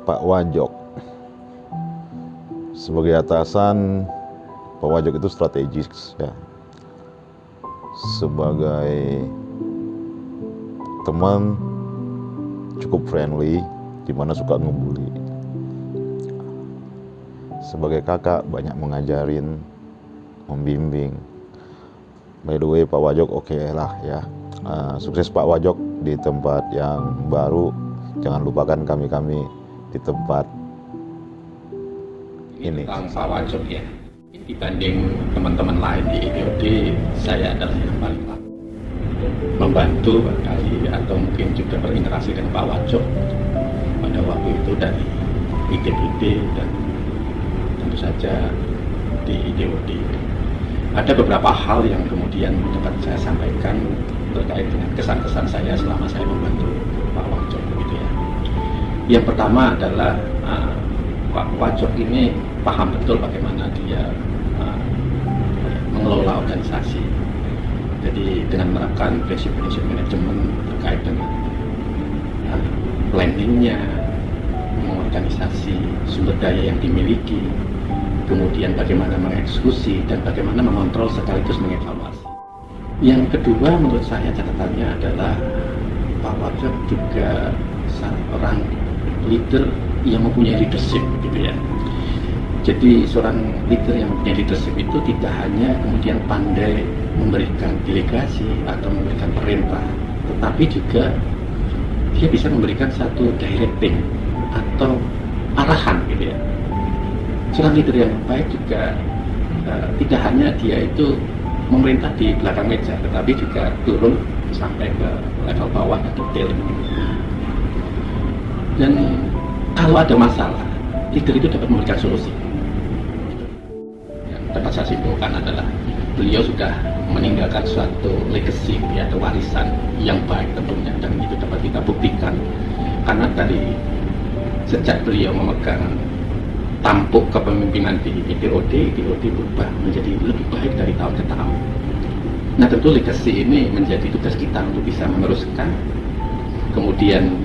Pak Wajok. Sebagai atasan, Pak Wajok itu strategis ya. Sebagai teman cukup friendly, dimana suka ngebully. Sebagai kakak banyak mengajarin, membimbing. By the way, Pak Wajok oke lah ya. Sukses Pak Wajok di tempat yang baru. Jangan lupakan kami di tempat ini. Tentang Pak Wajok ya, dibanding teman-teman lain di IDOD, saya adalah yang paling membantu barangkali atau mungkin juga berinteraksi dengan Pak Wajok pada waktu itu dari IDBD dan tentu saja di IDOD. Ada beberapa hal yang kemudian dapat saya sampaikan terkait dengan kesan-kesan saya selama saya membantu Pak Wajok begitu ya. Yang pertama adalah Pak Wajok ini paham betul bagaimana dia mengelola organisasi. Jadi dengan menerapkan prinsip-prinsip manajemen terkait dengan planningnya, mengorganisasi sumber daya yang dimiliki, kemudian bagaimana mengeksekusi dan bagaimana mengontrol sekaligus mengevaluasi. Yang kedua menurut saya catatannya adalah Pak Wajok juga seorang leader yang mempunyai leadership gitu ya. Jadi seorang leader yang mempunyai leadership itu tidak hanya kemudian pandai memberikan delegasi atau memberikan perintah, tetapi juga dia bisa memberikan satu directing atau arahan gitu ya. Seorang leader yang baik juga tidak hanya dia itu memerintah di belakang meja, tetapi juga turun sampai ke level bawah atau detail. Dan kalau ada masalah, leader itu dapat memberikan solusi. Yang dapat saya simpulkan adalah beliau sudah meninggalkan suatu legacy atau warisan yang baik tentunya, dan itu dapat kita buktikan karena dari sejak beliau memegang tampuk kepemimpinan di IDOD berubah menjadi lebih baik dari tahun ke tahun. Nah tentu legacy ini menjadi tugas kita untuk bisa meneruskan, kemudian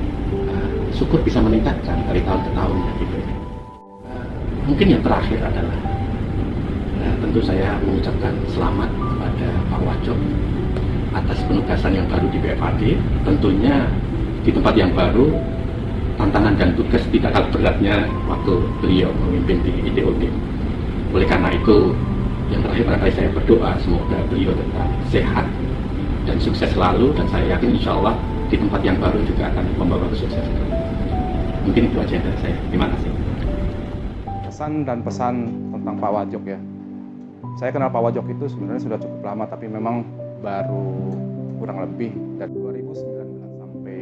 syukur bisa meningkatkan dari tahun ke tahun gitu. Mungkin yang terakhir adalah tentu saya mengucapkan selamat kepada Pak Wajok atas penugasan yang baru di BFAD. Tentunya di tempat yang baru tantangan dan tugas tidak kalah beratnya waktu beliau memimpin di IDOD. Oleh karena itu, yang terakhir barangkali saya berdoa semoga beliau tetap sehat dan sukses selalu, dan saya yakin insya Allah di tempat yang baru juga akan membawa kesuksesan. Mungkin itu aja dari saya. Terima kasih. Kesan dan pesan tentang Pak Wajok ya. Saya kenal Pak Wajok itu sebenarnya sudah cukup lama, tapi memang baru kurang lebih dari 2019 sampai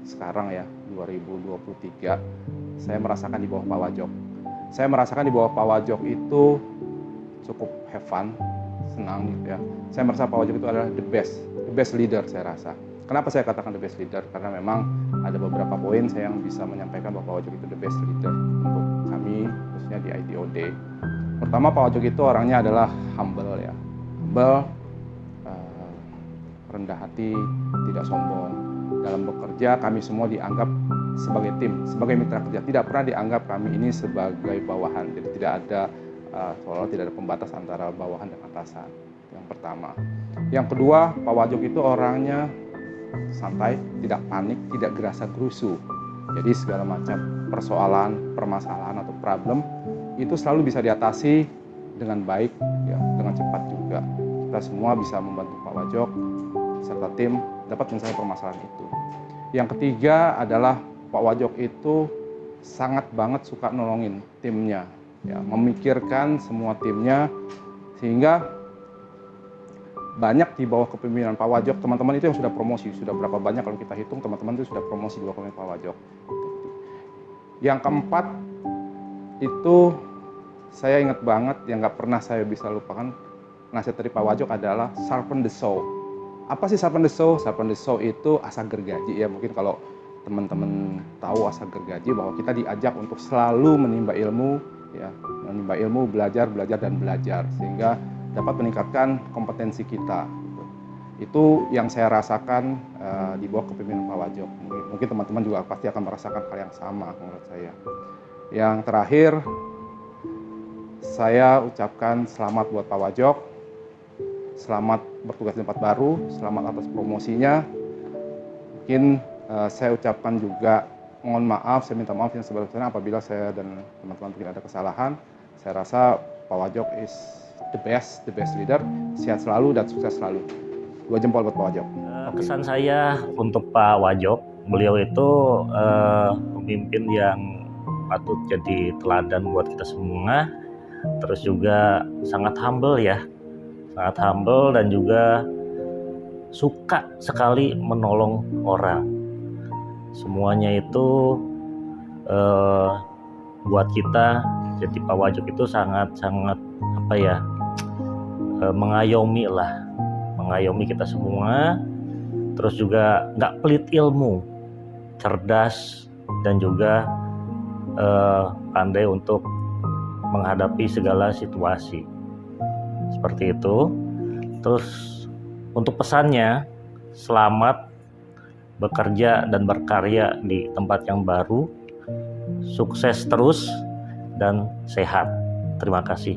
sekarang ya, 2023, saya merasakan di bawah Pak Wajok. Saya merasakan di bawah Pak Wajok itu cukup have fun, senang gitu ya. Saya merasa Pak Wajok itu adalah the best leader saya rasa. Kenapa saya katakan the best leader? Karena memang ada beberapa poin saya yang bisa menyampaikan bahwa Pak Wajok itu the best leader untuk kami, khususnya di IDOD. Pertama, Pak Wajok itu orangnya adalah humble ya. Humble, rendah hati, tidak sombong. Dalam bekerja kami semua dianggap sebagai tim, sebagai mitra kerja. Tidak pernah dianggap kami ini sebagai bawahan. Jadi tidak ada seolah-olah tidak ada pembatas antara bawahan dan atasan. Yang pertama. Yang kedua, Pak Wajok itu orangnya santai, tidak panik, tidak gerasa gerusu. Jadi segala macam persoalan, permasalahan atau problem itu selalu bisa diatasi dengan baik, ya, dengan cepat juga. Kita semua bisa membantu Pak Wajok serta tim dapat menyelesaikan permasalahan itu. Yang ketiga adalah Pak Wajok itu sangat banget suka nolongin timnya, ya, memikirkan semua timnya, sehingga banyak di bawah kepemimpinan Pak Wajok, teman-teman itu yang sudah promosi, sudah berapa banyak kalau kita hitung teman-teman itu sudah promosi di bawah kepemimpinan Pak Wajok. Yang keempat itu saya ingat banget, yang nggak pernah saya bisa lupakan, nasihat dari Pak Wajok adalah sharpen the saw. Apa sih sharpen the saw? Sharpen the saw itu asa gergaji, ya, mungkin kalau teman-teman tahu asa gergaji bahwa kita diajak untuk selalu menimba ilmu, ya, menimba ilmu, belajar dan belajar, sehingga dapat meningkatkan kompetensi kita. Itu yang saya rasakan di bawah kepemimpinan Pak Wajok. Mungkin teman-teman juga pasti akan merasakan hal yang sama menurut saya. Yang terakhir, saya ucapkan selamat buat Pak Wajok. Selamat bertugas di tempat baru, selamat atas promosinya. Mungkin saya ucapkan juga mohon maaf, saya minta maaf yang sebesar-besarnya apabila saya dan teman-teman mungkin ada kesalahan. Saya rasa Pak Wajok is the best leader, sehat selalu dan sukses selalu. 2 jempol buat Pak Wajok. Kesan saya untuk Pak Wajok, beliau itu pemimpin yang patut jadi teladan buat kita semua. Terus juga sangat humble ya, sangat humble dan juga suka sekali menolong orang. Semuanya itu buat kita, jadi Pak Wajok itu sangat apa ya, mengayomi kita semua. Terus juga nggak pelit ilmu, cerdas dan juga pandai untuk menghadapi segala situasi seperti itu. Terus untuk pesannya, selamat bekerja dan berkarya di tempat yang baru, sukses terus dan sehat. Terima kasih.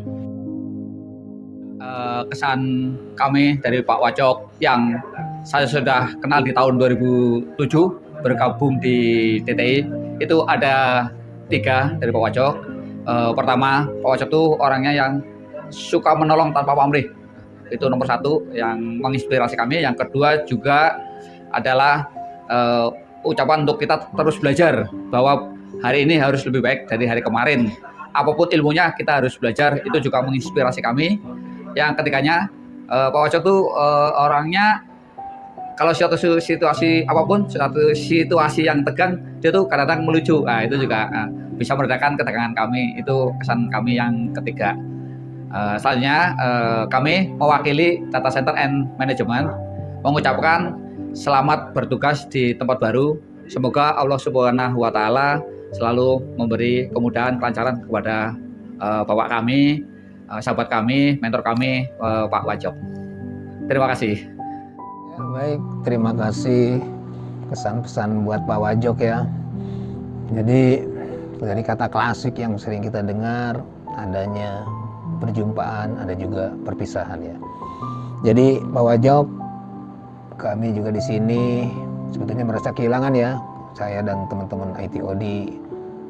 Kesan kami dari Pak Wajok yang saya sudah kenal di tahun 2007 bergabung di TTI, itu ada 3 dari Pak Wajok. Pertama, Pak Wajok itu orangnya yang suka menolong tanpa pamrih, itu nomor 1 yang menginspirasi kami. Yang kedua juga adalah ucapan untuk kita terus belajar, bahwa hari ini harus lebih baik dari hari kemarin, apapun ilmunya kita harus belajar, itu juga menginspirasi kami. Yang ketiganya, Pak Wajok itu orangnya kalau suatu situasi apapun, suatu situasi yang tegang, dia tuh kadang-kadang melucu. Nah, itu juga bisa meredakan ketegangan kami. Itu kesan kami yang ketiga. Selanjutnya, kami mewakili Data Center and Management mengucapkan selamat bertugas di tempat baru. Semoga Allah Subhanahu wa Ta'ala selalu memberi kemudahan, kelancaran kepada bapak kami, sahabat kami, mentor kami, Pak Wajok. Terima kasih. Ya, baik, terima kasih pesan-pesan buat Pak Wajok ya. Jadi dari kata klasik yang sering kita dengar, adanya perjumpaan, ada juga perpisahan ya. Jadi Pak Wajok, kami juga di sini sebetulnya merasa kehilangan ya, saya dan teman-teman ITOD.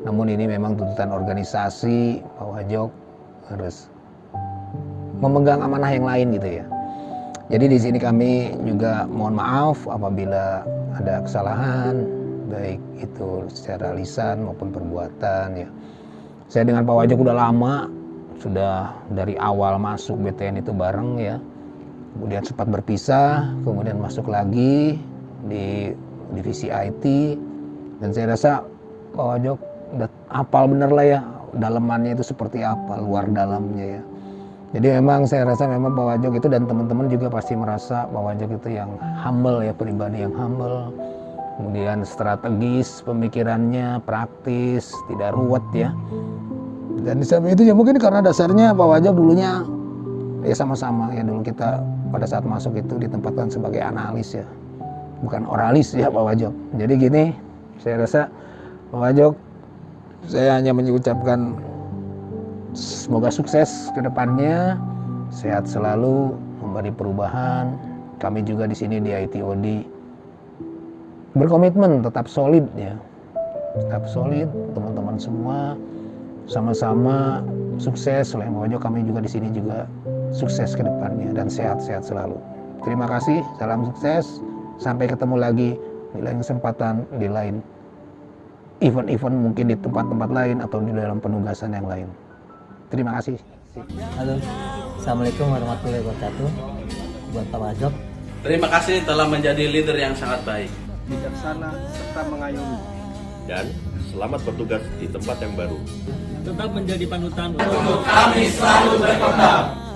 Namun ini memang tuntutan organisasi, Pak Wajok harus memegang amanah yang lain gitu ya. Jadi di sini kami juga mohon maaf apabila ada kesalahan, baik itu secara lisan maupun perbuatan ya. Saya dengan Pak Wajok udah lama, sudah dari awal masuk BTN itu bareng ya. Kemudian sempat berpisah, kemudian masuk lagi di divisi IT, dan saya rasa Pak Wajok udah hafal bener lah ya, dalamannya itu seperti apa, luar dalamnya ya. Jadi memang saya rasa memang Pak Wajok itu dan teman-teman juga pasti merasa Pak Wajok itu yang humble ya, pribadi yang humble. Kemudian strategis, pemikirannya praktis, tidak ruwet ya. Dan di samping itu ya mungkin karena dasarnya Pak Wajok dulunya ya sama-sama ya, dulu kita pada saat masuk itu ditempatkan sebagai analis ya, bukan oralis ya Pak Wajok. Jadi gini, saya rasa Pak Wajok, saya hanya mengucapkan semoga sukses ke depannya, sehat selalu, memberi perubahan. Kami juga di sini di ITOD berkomitmen tetap solid ya, tetap solid. Teman-teman semua sama-sama sukses. Selain Pak Wajok, kami juga di sini juga sukses ke depannya dan sehat-sehat selalu. Terima kasih, salam sukses. Sampai ketemu lagi di lain kesempatan, di lain event-event mungkin di tempat-tempat lain atau di dalam penugasan yang lain. Terima kasih. Halo, Assalamualaikum warahmatullahi wabarakatuh. Buat Pak Wajok, Terima kasih telah menjadi leader yang sangat baik. bijaksana, serta mengayomi. Dan selamat bertugas di tempat yang baru. tetap menjadi panutan Untuk kami selalu berkembang.